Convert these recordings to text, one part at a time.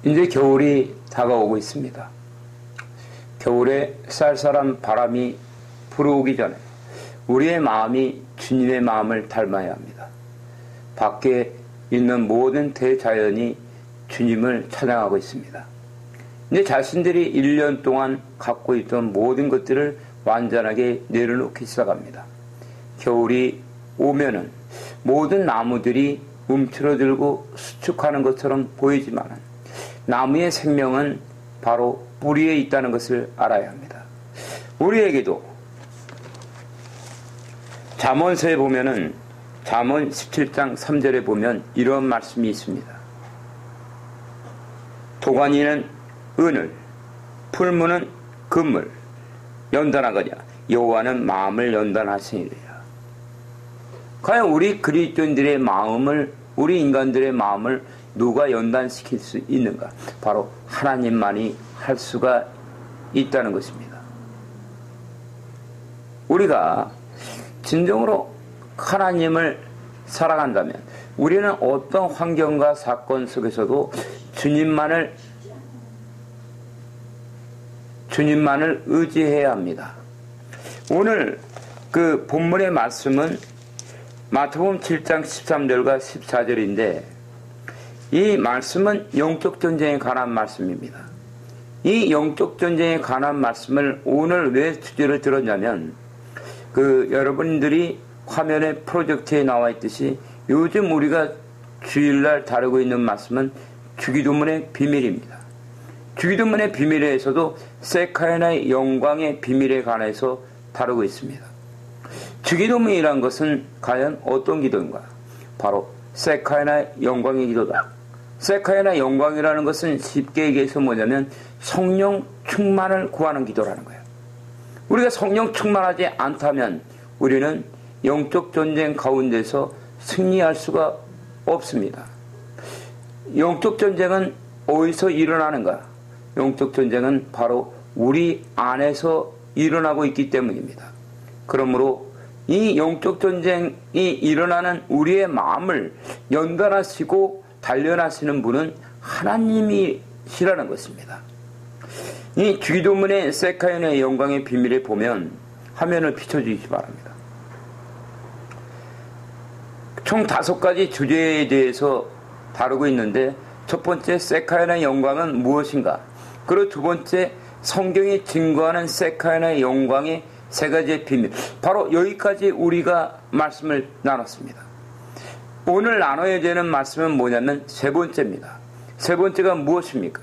이제 겨울이 다가오고 있습니다. 겨울에 쌀쌀한 바람이 불어오기 전에 우리의 마음이 주님의 마음을 닮아야 합니다. 밖에 있는 모든 대자연이 주님을 찬양하고 있습니다. 이제 자신들이 1년 동안 갖고 있던 모든 것들을 완전하게 내려놓기 시작합니다. 겨울이 오면은 모든 나무들이 움츠러들고 수축하는 것처럼 보이지만 나무의 생명은 바로 뿌리에 있다는 것을 알아야 합니다. 우리에게도 잠언서에 보면은 잠언 17장 3절에 보면 이런 말씀이 있습니다. 도가니는 은을, 풀무는 금을 연단하거냐 여호와는 마음을 연단하시니라. 과연 우리 그리스도인들의 마음을, 우리 인간들의 마음을 누가 연단시킬 수 있는가? 바로 하나님만이 할 수가 있다는 것입니다. 우리가 진정으로 하나님을 사랑한다면 우리는 어떤 환경과 사건 속에서도 주님만을 의지해야 합니다. 오늘 그 본문의 말씀은 마태복음 7장 13절과 14절인데 이 말씀은 영적 전쟁에 관한 말씀입니다. 이 영적 전쟁에 관한 말씀을 오늘 왜 주제로 들었냐면 여러분들이 화면에 프로젝트에 나와 있듯이 요즘 우리가 주일날 다루고 있는 말씀은 주기도문의 비밀입니다. 주기도문의 비밀에서도 세카야나의 영광의 비밀에 관해서 다루고 있습니다. 주기도문이란 것은 과연 어떤 기도인가? 바로 세카야나의 영광의 기도다. 세카야나의 영광이라는 것은 쉽게 얘기해서 뭐냐면 성령 충만을 구하는 기도라는 거예요. 우리가 성령 충만하지 않다면 우리는 영적 전쟁 가운데서 승리할 수가 없습니다. 영적 전쟁은 어디서 일어나는가? 영적 전쟁은 바로 우리 안에서 일어나고 있기 때문입니다. 그러므로 이 영적 전쟁이 일어나는 우리의 마음을 연단하시고 단련하시는 분은 하나님이시라는 것입니다. 이 주기도문의 세카야나의 영광의 비밀에 보면 화면을 비춰주시기 바랍니다. 총 5가지 주제에 대해서 다루고 있는데 첫 번째 세카야나의 영광은 무엇인가? 그리고 두 번째 성경이 증거하는 세카야나의 영광의 3가지의 비밀. 바로 여기까지 우리가 말씀을 나눴습니다. 오늘 나눠야 되는 말씀은 뭐냐면 3번째입니다. 3번째가 무엇입니까?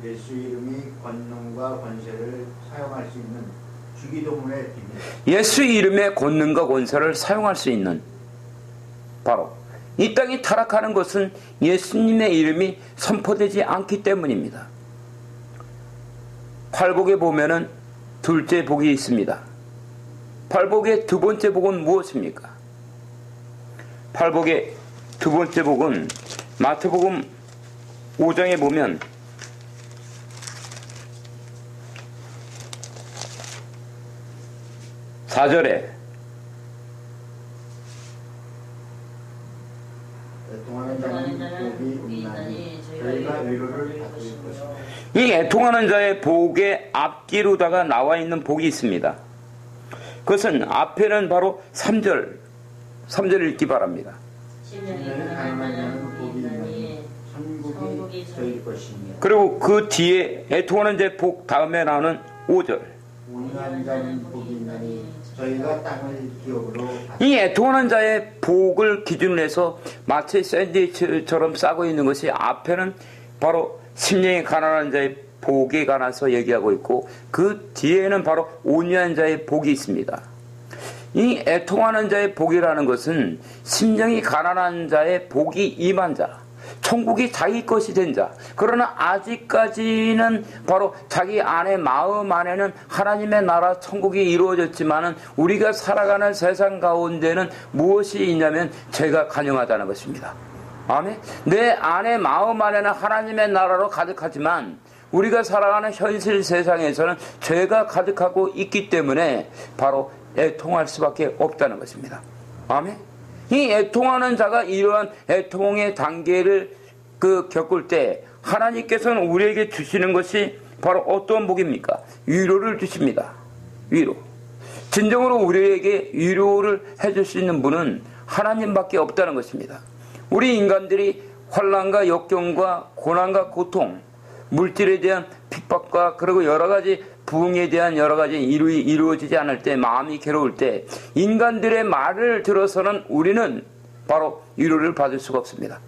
예수 이름이 권능과 권세를 사용할 수 있는 주기도문의 비밀. 예수 이름의 권능과 권세를 사용할 수 있는, 바로 이 땅이 타락하는 것은 예수님의 이름이 선포되지 않기 때문입니다. 팔복에 보면은 둘째 복이 있습니다. 팔복의 두 번째 복은 무엇입니까? 팔복의 두 번째 복은 마태복음 5장에 보면 (4절에) 이 애통하는 자의 복의 앞뒤로다가 나와 있는 복이 있습니다. 그것은 앞에는 바로 3절 읽기 바랍니다. 그리고 그 뒤에 애통하는 자의 복 다음에 나오는 5절. 이 애통하는 자의 복을 기준으로 해서 마치 샌드위치처럼 싸고 있는 것이 앞에는 바로 심령이 가난한 자의 복에 관해서 얘기하고 있고 그 뒤에는 바로 온유한 자의 복이 있습니다. 이 애통하는 자의 복이라는 것은 심령이 가난한 자의 복이 임한 자, 천국이 자기 것이 된 자. 그러나 아직까지는 바로 자기 안에 마음 안에는 하나님의 나라 천국이 이루어졌지만은 우리가 살아가는 세상 가운데는 무엇이 있냐면 죄가 간영하다는 것입니다. 아멘. 내 안에 마음 안에는 하나님의 나라로 가득하지만 우리가 살아가는 현실 세상에서는 죄가 가득하고 있기 때문에 바로 애통할 수밖에 없다는 것입니다. 아멘. 이 애통하는 자가 이러한 애통의 단계를 겪을 때 하나님께서는 우리에게 주시는 것이 바로 어떤 복입니까? 위로를 주십니다. 위로. 진정으로 우리에게 위로를 해줄 수 있는 분은 하나님밖에 없다는 것입니다. 우리 인간들이 환난과 역경과 고난과 고통, 물질에 대한 핍박과 그리고 여러 가지 부흥에 대한 여러 가지 일이 이루어지지 않을 때, 마음이 괴로울 때 인간들의 말을 들어서는 우리는 바로 위로를 받을 수가 없습니다.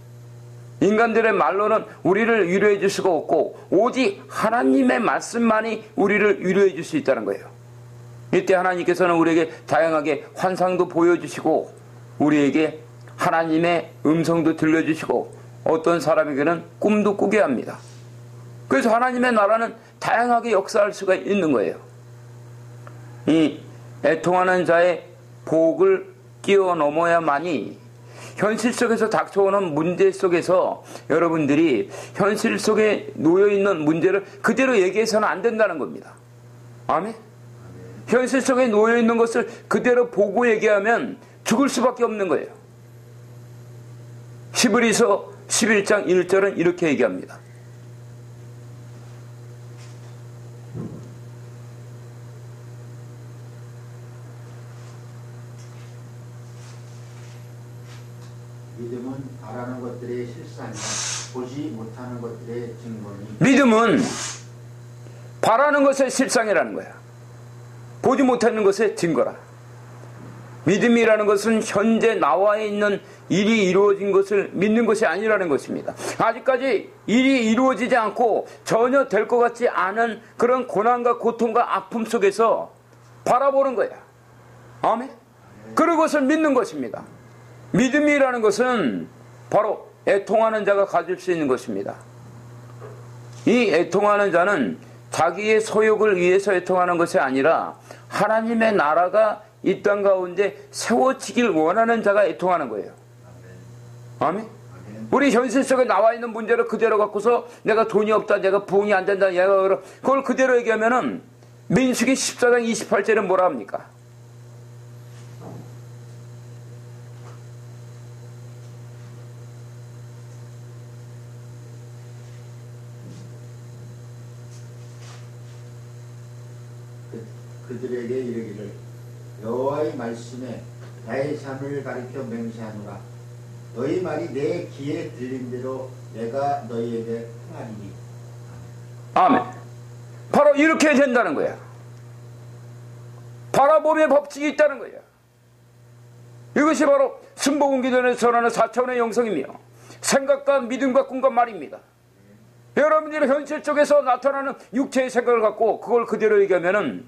인간들의 말로는 우리를 위로해 줄 수가 없고 오직 하나님의 말씀만이 우리를 위로해 줄 수 있다는 거예요. 이때 하나님께서는 우리에게 다양하게 환상도 보여주시고 우리에게 하나님의 음성도 들려주시고 어떤 사람에게는 꿈도 꾸게 합니다. 그래서 하나님의 나라는 다양하게 역사할 수가 있는 거예요. 이 애통하는 자의 복을 뛰어넘어야만이 현실 속에서 닥쳐오는 문제 속에서 여러분들이 현실 속에 놓여있는 문제를 그대로 얘기해서는 안 된다는 겁니다. 아멘? 현실 속에 놓여있는 것을 그대로 보고 얘기하면 죽을 수밖에 없는 거예요. 히브리서 11장 1절은 이렇게 얘기합니다. 믿음은 바라는 것들의 실상이요 보지 못하는 것들의 증거니. 믿음은 바라는 것의 실상이라는 거야. 보지 못하는 것의 증거라. 믿음이라는 것은 현재 나와 있는 일이 이루어진 것을 믿는 것이 아니라는 것입니다. 아직까지 일이 이루어지지 않고 전혀 될 것 같지 않은 그런 고난과 고통과 아픔 속에서 바라보는 거야. 아멘? 그런 것을 믿는 것입니다. 믿음이라는 것은 바로 애통하는 자가 가질 수 있는 것입니다. 이 애통하는 자는 자기의 소욕을 위해서 애통하는 것이 아니라 하나님의 나라가 이 땅 가운데 세워지길 원하는 자가 애통하는 거예요. 아멘? 우리 현실 속에 나와 있는 문제를 그대로 갖고서 내가 돈이 없다, 내가 부흥이 안 된다, 내가 그걸 그대로 얘기하면은 민수기 14장 28절은 뭐라 합니까? 그들에게 이르기를 여호와의 말씀에 나의 삶을 가리켜 맹세하노라. 너희 말이 내 귀에 들린 대로 내가 너희에게 행하리니. 아멘. 바로 이렇게 된다는 거야. 바라봄의 법칙이 있다는 거야. 이것이 바로 순복음기도에 전하는 4차원의 영성이며 생각과 믿음과 꿈과 말입니다. 여러분들이 현실 쪽에서 나타나는 육체의 생각을 갖고 그걸 그대로 얘기하면은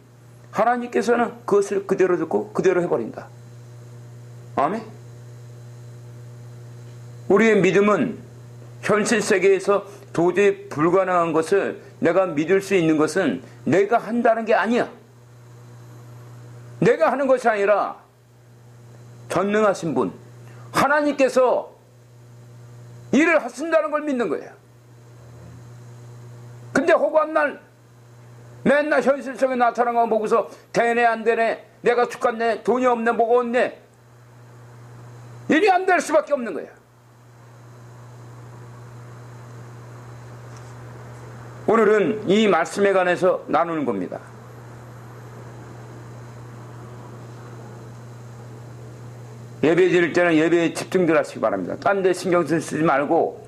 하나님께서는 그것을 그대로 듣고 그대로 해버린다. 아멘? 우리의 믿음은 현실 세계에서 도저히 불가능한 것을 내가 믿을 수 있는 것은 내가 한다는 게 아니야. 내가 하는 것이 아니라 전능하신 분 하나님께서 일을 하신다는 걸 믿는 거야. 근데 혹한 날 맨날 현실 속에 나타난 거 보고서 되네 안 되네, 내가 죽겠네, 돈이 없네, 뭐가 없네, 일이 안 될 수밖에 없는 거야. 오늘은 이 말씀에 관해서 나누는 겁니다. 예배 드릴 때는 예배에 집중들 하시기 바랍니다. 딴 데 신경 쓰지 말고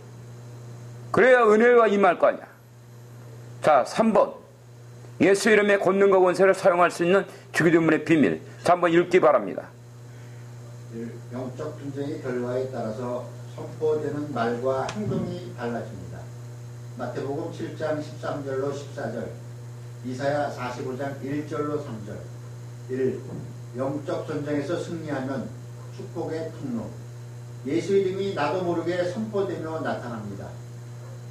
그래야 은혜가 임할 거 아니야. 자, 3번 예수 이름의 권능과 권세를 사용할 수 있는 주기도문의 비밀. 자, 한번 읽기 바랍니다. 영적 분쟁의 결과에 따라서 선포되는 말과 행동이 달라집니다. 마태복음 7장 13절로 14절, 이사야 45장 1절로 3절. 1. 영적 전쟁에서 승리하면 축복의 통로. 예수 이름이 나도 모르게 선포되며 나타납니다.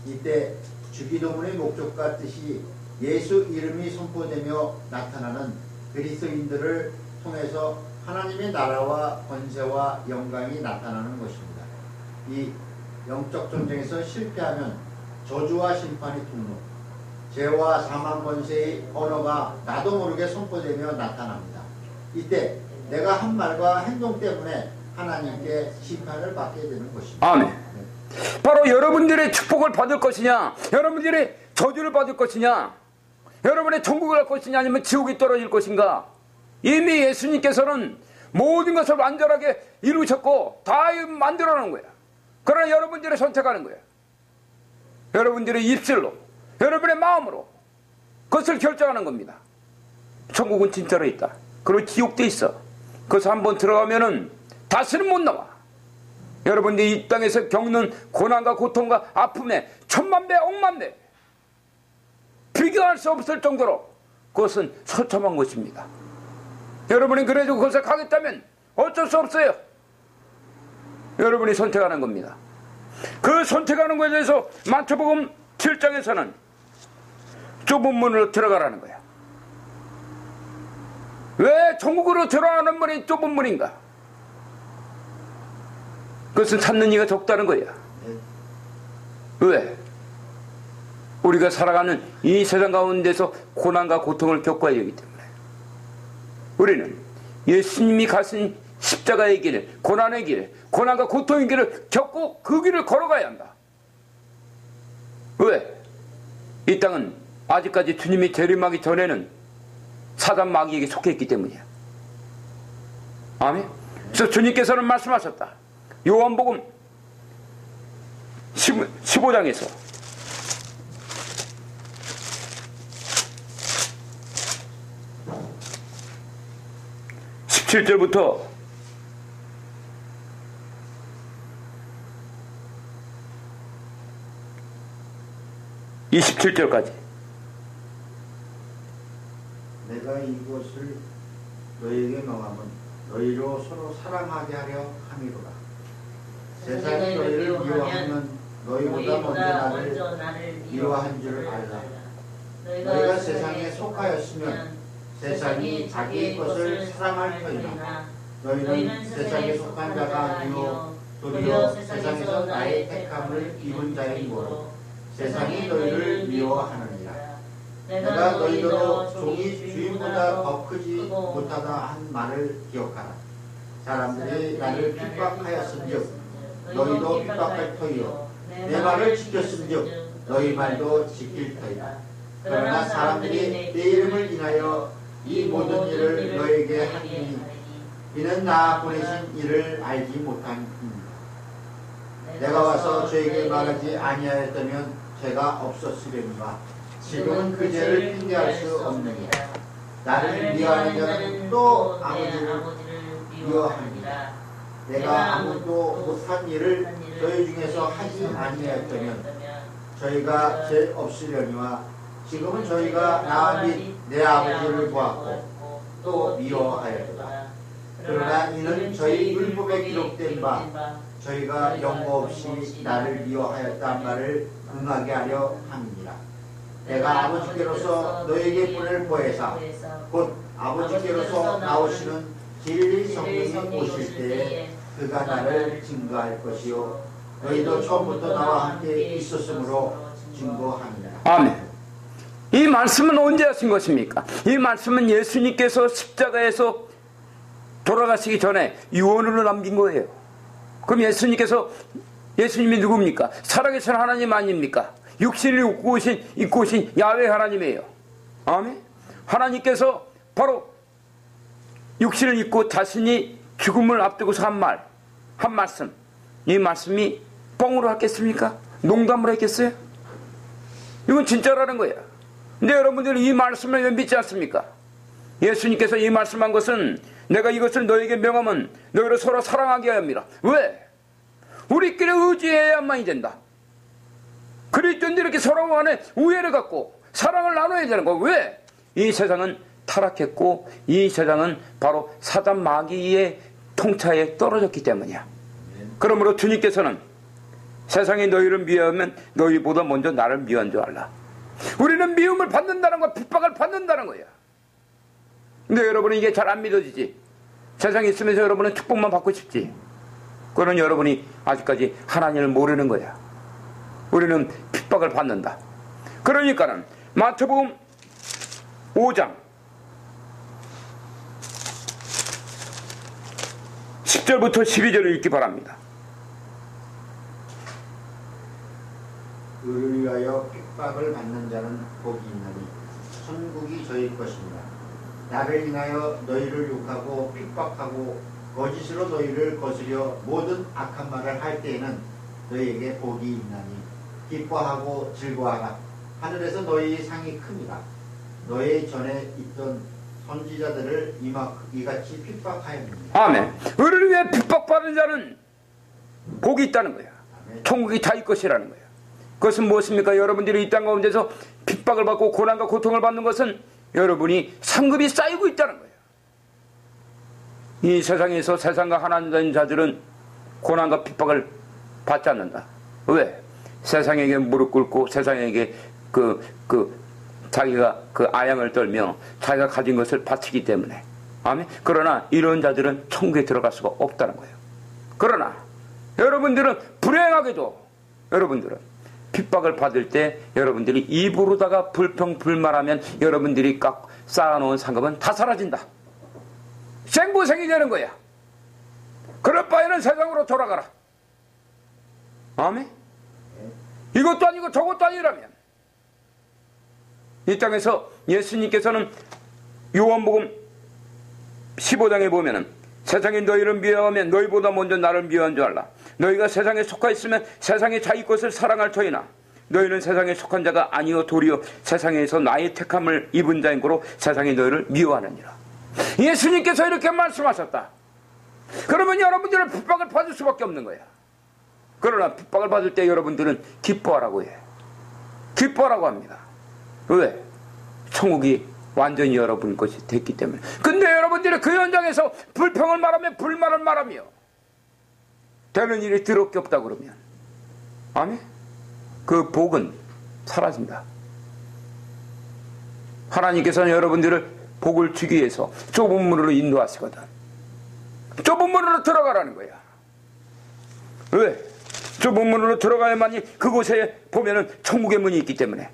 이때 주기도문의 목적과 뜻이 예수 이름이 선포되며 나타나는 그리스도인들을 통해서 하나님의 나라와 권세와 영광이 나타나는 것입니다. 이 영적 전쟁에서 실패하면 저주와 심판이 통로, 죄와 사망 권세의 언어가 나도 모르게 선포되며 나타납니다. 이때 내가 한 말과 행동 때문에 하나님께 심판을 받게 되는 것입니다. 아멘. 바로 여러분들의 축복을 받을 것이냐, 여러분들의 저주를 받을 것이냐, 여러분의 천국을 갈 것이냐, 아니면 지옥에 떨어질 것인가. 이미 예수님께서는 모든 것을 완전하게 이루셨고 다 만들어 놓은 거야. 그러나 여러분들이 선택하는 거야. 여러분들의 입술로, 여러분의 마음으로 그것을 결정하는 겁니다. 천국은 진짜로 있다. 그리고 지옥도 있어. 그래서 한번 들어가면은 다시는 못 나와. 여러분들이 이 땅에서 겪는 고난과 고통과 아픔에 천만배 억만배 비교할 수 없을 정도로 그것은 처참한 것입니다. 여러분이 그래도 그것을 가겠다면 어쩔 수 없어요. 여러분이 선택하는 겁니다. 그 선택하는 것에 대해서 마태복음 7장에서는 좁은 문으로 들어가라는 거야. 왜 천국으로 들어가는 문이 좁은 문인가? 그것은 찾는 이가 적다는 거야. 왜? 우리가 살아가는 이 세상 가운데서 고난과 고통을 겪어야 하기 때문에 우리는 예수님이 가신 십자가의 길, 고난의 길, 고난과 고통의 길을 겪고 그 길을 걸어가야 한다. 왜? 이 땅은 아직까지 주님이 재림하기 전에는 사단 마귀에게 속해 있기 때문이야. 아멘. 그래서 주님께서는 말씀하셨다. 요한복음 15장에서 17절부터 27절까지 내가 이것을 너희에게 명함은 너희로 서로 사랑하게 하려 함이로라. 세상이 너희를 미워하면 너희보다 먼저 나를 미워한 줄 알라. 너희가 세상에 속하였으면 세상이 자기의 것을 사랑할 터이나 너희는 세상에 속한 자가 아니요 도리어 세상에서 나의 택함을 입은 자이므로 세상이 너희를 미워하느니라. 내가 너희로 종이 주인보다 더 크지 못하다 한 말을 기억하라. 사람들이 나를 핍박하였은즉 너희도 핍박할 터이요 내 말을 지켰은즉 너희 말도 지킬 터이다. 그러나 사람들이 내 이름을 인하여 이 모든 일을 너에게 하니 이는 나 보내신 이를 알지 못함이니라. 내가 와서 저에게 말하지 아니하였다면 죄가 없었으려니와 지금은 그 죄를 핑계할 수 없느니라. 나를 미워하는 자는 또 아버지를 미워하느니라. 내가 아무도 못한 일을 저희 중에서 하지 아니하였다면 저희가 죄 없으려니와 지금은 저희가 나 및 내 아버지를 보았고 또 미워하였다. 그러나 이는 저희 율법에 기록된 바 저희가 영거 없이 나를 미워하였단 말을 응하게 하려 함이니라. 내가 아버지께로서 너에게 보낼 보혜사 곧 아버지께로서 나오시는 진리 성령이 오실 때에 그가 나를 증거할 것이요 너희도 처음부터 나와 함께 있었으므로 증거하니라. 아멘. 이 말씀은 언제 하신 것입니까? 이 말씀은 예수님께서 십자가에서 돌아가시기 전에 유언으로 남긴 거예요. 그럼 예수님이 누굽니까? 살아계신 하나님 아닙니까? 육신을 입고 오신 야훼 하나님이에요. 아멘. 하나님께서 바로 육신을 입고 자신이 죽음을 앞두고서 한 말씀. 이 말씀이 뻥으로 했겠습니까? 농담으로 했겠어요? 이건 진짜라는 거야. 근데 여러분들이 이 말씀을 왜 믿지 않습니까? 예수님께서 이 말씀한 것은 내가 이것을 너에게 명하면 너희를 서로 사랑하게 합니다. 왜? 우리끼리 의지해야만이 된다. 그리스도인들이 이렇게 서로 간에 우애를 갖고 사랑을 나눠야 되는 거. 왜? 이 세상은 타락했고 이 세상은 바로 사단 마귀의 통차에 떨어졌기 때문이야. 그러므로 주님께서는 세상이 너희를 미워하면 너희보다 먼저 나를 미워한 줄 알라. 우리는 미움을 받는다는 거야. 핍박을 받는다는 거야. 근데 여러분은 이게 잘 안 믿어지지. 세상에 있으면서 여러분은 축복만 받고 싶지. 그건 여러분이 아직까지 하나님을 모르는 거야. 우리는 핍박을 받는다. 그러니까는 마태복음 5장 10절부터 12절을 읽기 바랍니다. 의를 위하여 핍박을 받는 자는 복이 있나니 천국이 저희 것입니다. 나를 인하여 너희를 욕하고 핍박하고 거짓으로 너희를 거스려 모든 악한 말을 할 때에는 너희에게 복이 있나니 기뻐하고 즐거워하라. 하늘에서 너희의 상이 큽니다. 너희 전에 있던 선지자들을 이같이 핍박하였느니라. 아멘. 의를 위해 핍박받은 자는 복이 있다는 거야. 아멘. 천국이 자기 것이라는 거야. 그것은 무엇입니까? 여러분들이 이 땅 가운데서 핍박을 받고 고난과 고통을 받는 것은 여러분이 상급이 쌓이고 있다는 거예요. 이 세상에서 세상과 하나님 된 자들은 고난과 핍박을 받지 않는다. 왜? 세상에게 무릎 꿇고 세상에게 자기가 아양을 떨며 자기가 가진 것을 바치기 때문에. 아멘. 그러나 이런 자들은 천국에 들어갈 수가 없다는 거예요. 그러나 여러분들은 불행하게도 여러분들은 핍박을 받을 때 여러분들이 입으로다가 불평불만하면 여러분들이 쌓아놓은 상급은 다 사라진다. 생고생이 되는 거야. 그럴 바에는 세상으로 돌아가라. 아멘. 이것도 아니고 저것도 아니라면 이 땅에서 예수님께서는 요한복음 15장에 보면은 세상이 너희를 미워하면 너희보다 먼저 나를 미워한 줄 알라. 너희가 세상에 속하 있으면 세상의 자기 것을 사랑할 터이나 너희는 세상에 속한 자가 아니요 도리어 세상에서 나의 택함을 입은 자인 거로 세상이 너희를 미워하느니라. 예수님께서 이렇게 말씀하셨다. 그러면 여러분들은 핍박을 받을 수밖에 없는 거야. 그러나 핍박을 받을 때 여러분들은 기뻐하라고 해. 기뻐하라고 합니다. 왜? 천국이 완전히 여러분 것이 됐기 때문에. 근데 여러분들이 그 현장에서 불평을 말하며 불만을 말하며 되는 일이 더럽게 없다 그러면 아멘? 그 복은 사라진다. 하나님께서는 여러분들을 복을 주기 위해서 좁은 문으로 인도하시거든. 좁은 문으로 들어가라는 거야. 왜? 좁은 문으로 들어가야만이 그곳에 보면은 천국의 문이 있기 때문에.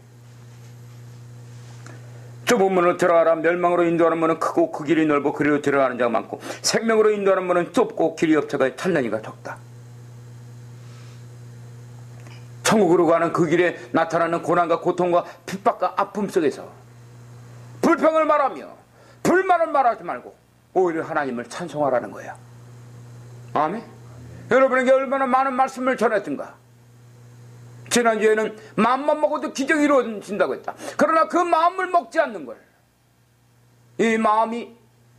좁은 문으로 들어가라. 멸망으로 인도하는 문은 크고 그 길이 넓고 그리로 들어가는 자가 많고 생명으로 인도하는 문은 좁고 길이 없어가 찬란히가 적다. 천국으로 가는 그 길에 나타나는 고난과 고통과 핍박과 아픔 속에서 불평을 말하며 불만을 말하지 말고 오히려 하나님을 찬송하라는 거야. 아멘. 여러분에게 얼마나 많은 말씀을 전했던가. 지난주에는 마음만 먹어도 기적이 이루어진다고 했다. 그러나 그 마음을 먹지 않는 걸, 이 마음이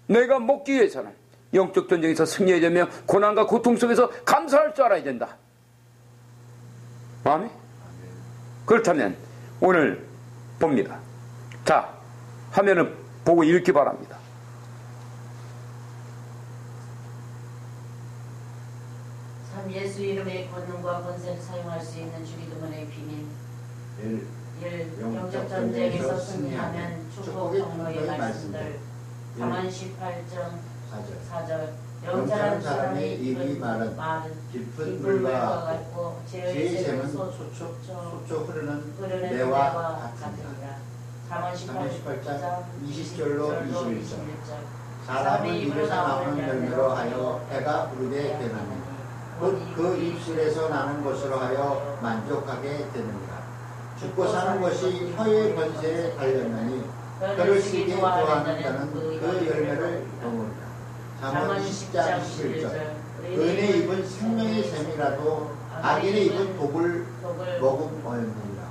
내가 먹기 위해서는 영적 전쟁에서 승리하려며 고난과 고통 속에서 감사할 줄 알아야 된다. 아멘. 그렇다면 오늘 봅니다. 자, 화면을 보고 읽기 바랍니다. 참 예수 이름의 권능과 권세를 사용할 수 있는 주기도문의 비밀. 1. 영적 전쟁에서 승리하면 축복 경로의 말씀들. 잠언 18장 4절. 영절한 사람의 입이 마른 깊은 물과 같고 죄의 샘은 솟초 흐르는 매와 같으니라. 잠언 18장 20절로 21절. 사람의 입으로 나오는 열매로 하여 해가 부르게 되나니 곧 그 입술에서 나는 것으로 하여 만족하게 되느니라. 죽고 사는 것이 혀의 권세에 달렸나니 혀를 쓰기 좋아하는 자는 그 열매를 먹으리라. 잠언 10장 11절. 의인의 입은 생명의 샘이라도 악인의 입은 독을 먹음이니라.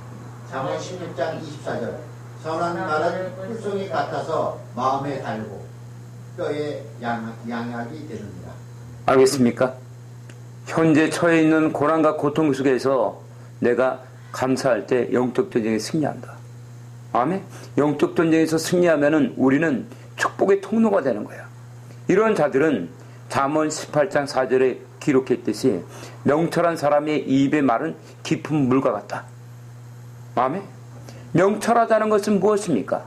잠언 16장 24절. 선한 말은 풀송이 같아서 마음에 달고 뼈에 양약이 되느니라. 알겠습니까? 현재 처해 있는 고난과 고통 속에서 내가 감사할 때 영적 전쟁에 승리한다. 아멘? 영적 전쟁에서 승리하면은 우리는 축복의 통로가 되는 거야. 이런 자들은 잠언 18장 4절에 기록했듯이 명철한 사람의 입의 말은 깊은 물과 같다. 아멘? 명철하다는 것은 무엇입니까?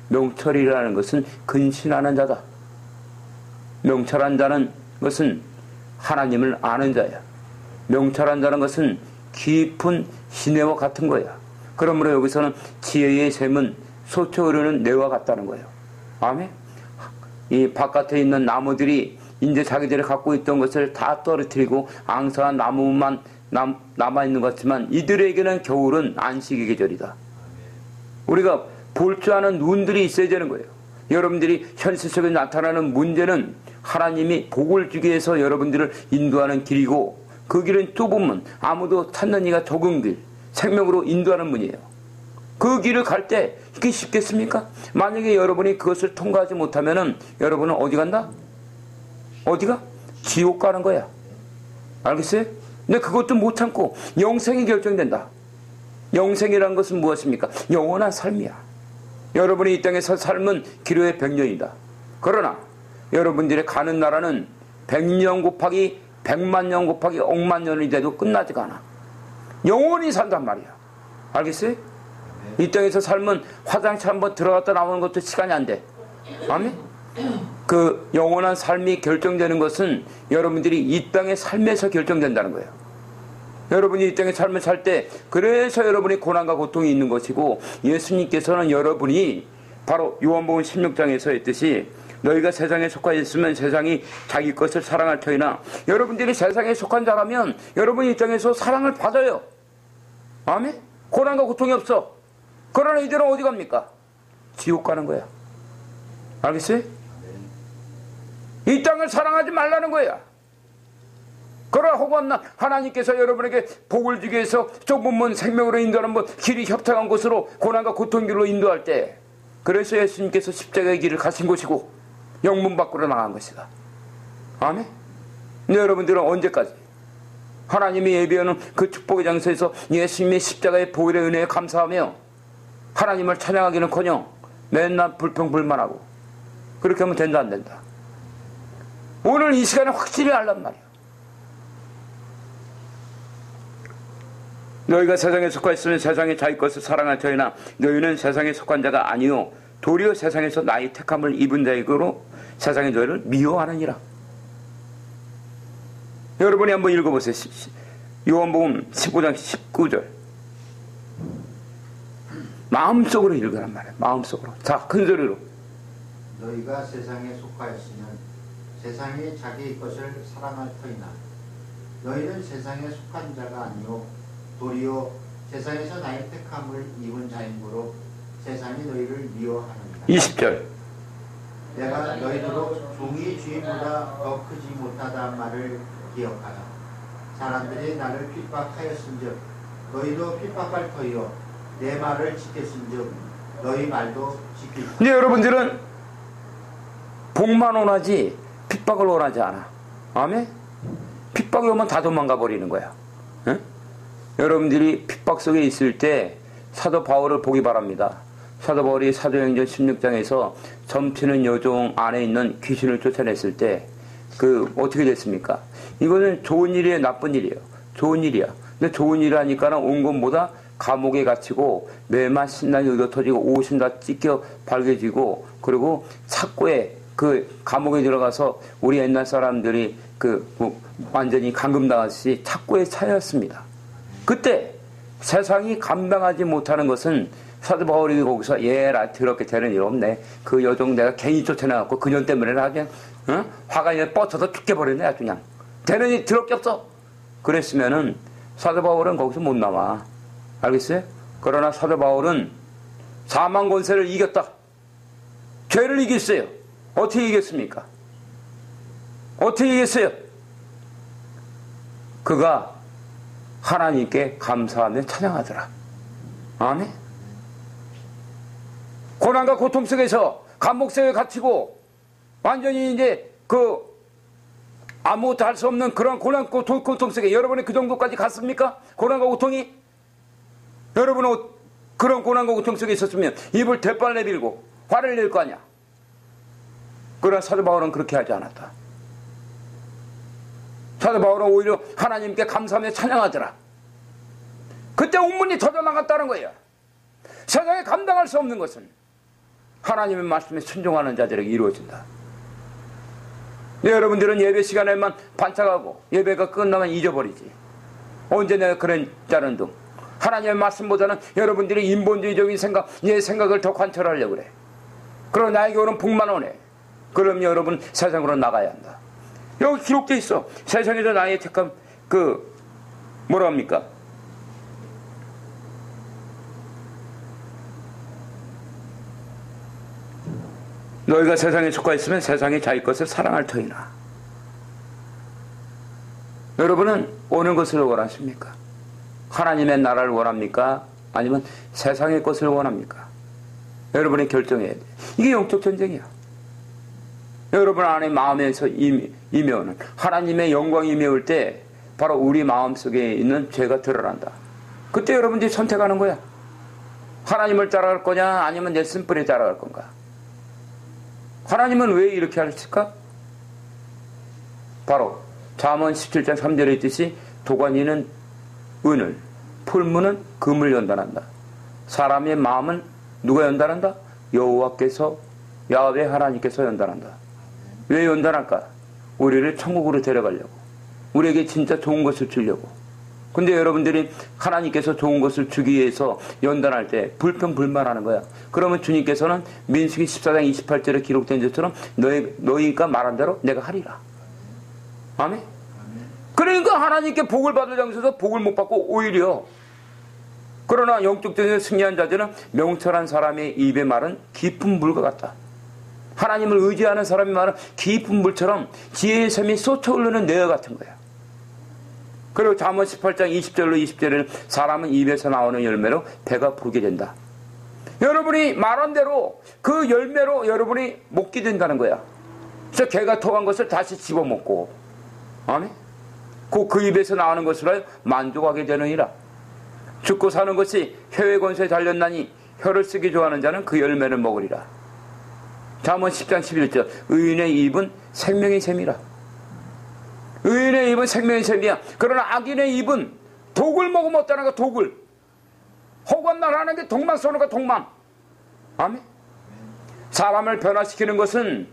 명철이라는 것은 근신하는 자다. 명철한 자는 것은 하나님을 아는 자야. 명철한 자는 것은 깊은 시내와 같은 거야. 그러므로 여기서는 지혜의 샘은 솟아 흐르는 뇌와 같다는 거예요. 아멘? 이 바깥에 있는 나무들이 이제 자기들이 갖고 있던 것을 다 떨어뜨리고 앙상한 나무만 남아있는 것 같지만 이들에게는 겨울은 안식의 계절이다. 우리가 볼 줄 아는 눈들이 있어야 되는 거예요. 여러분들이 현실 속에 나타나는 문제는 하나님이 복을 주기 위해서 여러분들을 인도하는 길이고, 그 길은 좁은 문, 아무도 찾는 이가 적은 길, 생명으로 인도하는 문이에요. 그 길을 갈 때 이게 쉽겠습니까? 만약에 여러분이 그것을 통과하지 못하면은 여러분은 어디 간다? 어디가? 지옥 가는 거야. 알겠어요? 근데 그것도 못 참고 영생이 결정된다. 영생이라는 것은 무엇입니까? 영원한 삶이야. 여러분이 이 땅에서 삶은 기로의 100년이다. 그러나 여러분들이 가는 나라는 100년 곱하기 100만 년 곱하기 억만 년이 돼도 끝나지가 않아. 영원히 산단 말이야. 알겠어요? 이 땅에서 삶은 화장실 한번 들어갔다 나오는 것도 시간이 안 돼. 아멘? 그 영원한 삶이 결정되는 것은 여러분들이 이 땅의 삶에서 결정된다는 거예요. 여러분이 이 땅의 삶을 살 때, 그래서 여러분이 고난과 고통이 있는 것이고, 예수님께서는 여러분이 바로 요한복음 16장에서 했듯이 너희가 세상에 속하 있으면 세상이 자기 것을 사랑할 터이나, 여러분들이 세상에 속한 자라면 여러분이 이 땅에서 사랑을 받아요. 아멘? 고난과 고통이 없어. 그러나 이들은 어디 갑니까? 지옥 가는 거야. 알겠어요? 이 땅을 사랑하지 말라는 거야. 그러나 혹은 하나님께서 여러분에게 복을 주기 위해서 좁은 문, 생명으로 인도하는 문, 길이 협착한 곳으로 고난과 고통 길로 인도할 때, 그래서 예수님께서 십자가의 길을 가신 것이고 영문 밖으로 나간 것이다. 아멘? 근데 여러분들은 언제까지 하나님이 예비하는 그 축복의 장소에서 예수님의 십자가의 보혈의 은혜에 감사하며 하나님을 찬양하기는커녕 맨날 불평불만하고 그렇게 하면 된다 안 된다? 오늘 이 시간에 확실히 알란 말이야. 너희가 세상에 속하 있으면 세상이 자기 것을 사랑할 터이나 너희는 세상에 속한 자가 아니요 도리어 세상에서 나의 택함을 입은 자이므로 세상이 너희를 미워하느니라. 여러분이 한번 읽어보세요. 요한복음 15장 19절. 마음속으로 읽으란 말이에요. 마음속으로. 자, 큰 소리로. 너희가 세상에 속하였으면 세상이 자기 것을 사랑할 터이나 너희는 세상에 속한 자가 아니요 도리어 세상에서 나의 택함을 입은 자이므로 세상이 너희를 미워하느니라. 20절. 내가 너희로 종이 주인보다 더 크지 못하다는 말을 기억하라. 사람들이 나를 핍박하였은즉 너희도 핍박할 터이요 내 말을 지켰은즉 너희 말도 지키라. 근데 여러분들은 복만 원하지 핍박을 원하지 않아. 아멘? 핍박이 오면 다 도망가 버리는 거야. 응? 여러분들이 핍박 속에 있을 때 사도 바울을 보기 바랍니다. 사도 바울이 사도행전 16장에서 점치는 여종 안에 있는 귀신을 쫓아냈을 때 어떻게 됐습니까? 이거는 좋은 일이에요, 나쁜 일이에요? 좋은 일이야. 근데 좋은 일 하니까는 온 것보다 감옥에 gat히고 매만 신랑이 의도 터지고 옷이 다 찢겨 발개지고, 그리고 착고에 감옥에 들어가서 우리 옛날 사람들이 완전히 감금당하듯이 착고에 차였습니다. 그때 세상이 감당하지 못하는 것은 사도 바울이 거기서 나 더럽게 되는 일 없네. 그 여종 내가 괜히 쫓아내갖고 그년 때문에 나 그냥 화가 그냥 뻗쳐서 죽게버렸네. 아주 그냥 되는 일 더럽게 없어. 그랬으면은 사도 바울은 거기서 못 나와. 알겠어요? 그러나 사도 바울은 사망 권세를 이겼다. 죄를 이겼어요. 어떻게 이겼습니까? 어떻게 이겼어요? 그가 하나님께 감사하며 찬양하더라. 아멘. 고난과 고통 속에서 감옥 속에 갇히고 완전히 이제 아무것도 할 수 없는 그런 고난과 고통 속에 여러분이 그 정도까지 갔습니까? 고난과 고통이? 여러분은 그런 고난과 고통 속에 있었으면 입을 대빨 내밀고 화를 낼 거 아니야. 그러나 사도 바울은 그렇게 하지 않았다. 사도 바울은 오히려 하나님께 감사하며 찬양하더라. 그때 운문이 터져나갔다는 거예요. 세상에 감당할 수 없는 것은 하나님의 말씀에 순종하는 자들에게 이루어진다. 네, 여러분들은 예배 시간에만 반짝하고 예배가 끝나면 잊어버리지. 언제 내가 그런 자는 둥. 하나님의 말씀보다는 여러분들이 인본주의적인 생각, 내 생각을 더 관철하려고 그래. 그럼 나에게 오는 복만 오네. 그럼 여러분 세상으로 나가야 한다. 여기 기록되어 있어. 세상에서 나의 택함 뭐라 합니까? 너희가 세상에 속하 있으면 세상이 자기 것을 사랑할 터이나. 여러분은 어느 것을 원하십니까? 하나님의 나라를 원합니까? 아니면 세상의 것을 원합니까? 여러분이 결정해야 돼. 이게 영적 전쟁이야. 여러분 안에 마음에서 임해오는 하나님의 영광이 임해올 때 바로 우리 마음속에 있는 죄가 드러난다. 그때 여러분들이 선택하는 거야. 하나님을 따라갈 거냐 아니면 내 쓴뿌리에 따라갈 건가. 하나님은 왜 이렇게 하실까? 바로 잠언 17장 3절에 있듯이 도가니는 은을, 풀무는 금을 연단한다. 사람의 마음은 누가 연단한다? 여호와께서, 야훼 하나님께서 연단한다. 왜 연단할까? 우리를 천국으로 데려가려고, 우리에게 진짜 좋은 것을 주려고. 근데 여러분들이 하나님께서 좋은 것을 주기 위해서 연단할 때 불평불만하는 거야. 그러면 주님께서는 민수기 14장 28절에 기록된 것처럼 너희가 말한 대로 내가 하리라. 아멘? 그러니까 하나님께 복을 받을 장소에서 복을 못 받고 오히려, 그러나 영적 전쟁에서 승리한 자들은 명철한 사람의 입의 말은 깊은 물과 같다. 하나님을 의지하는 사람의 말은 깊은 물처럼 지혜의 샘이 쏟쳐 흐르는 내어 같은 거야. 그리고 잠언 18장 20절로 20절에는 사람은 입에서 나오는 열매로 배가 부르게 된다. 여러분이 말한 대로 그 열매로 여러분이 먹게 된다는 거야. 그래서 개가 토한 것을 다시 집어먹고, 아멘? 그 입에서 나오는 것으로 만족하게 되느니라. 죽고 사는 것이 혀의 권세에 달렸나니 혀를 쓰기 좋아하는 자는 그 열매를 먹으리라. 잠언 10장 11절 의인의 입은 생명의 샘이라. 의인의 입은 생명의 샘이야. 그러나 악인의 입은 독을 먹으면 어떠는 가 독을. 허관날 하는 게 독만 쏘는 거 독만. 아멘. 사람을 변화시키는 것은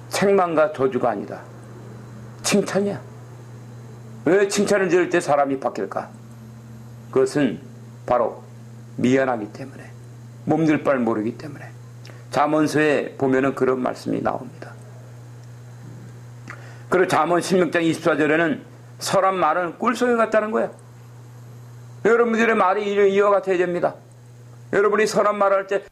책망과 저주가 아니다. 칭찬이야. 왜 칭찬을 들을 때 사람이 바뀔까? 그것은 바로 미안하기 때문에, 몸둘 바를 모르기 때문에. 잠언서에 보면은 그런 말씀이 나옵니다. 그리고 잠언 16장 24절에는 설한 말은 꿀송이 같다는 거야. 여러분들의 말이 이와 같아야 됩니다. 여러분이 선한 말을 할 때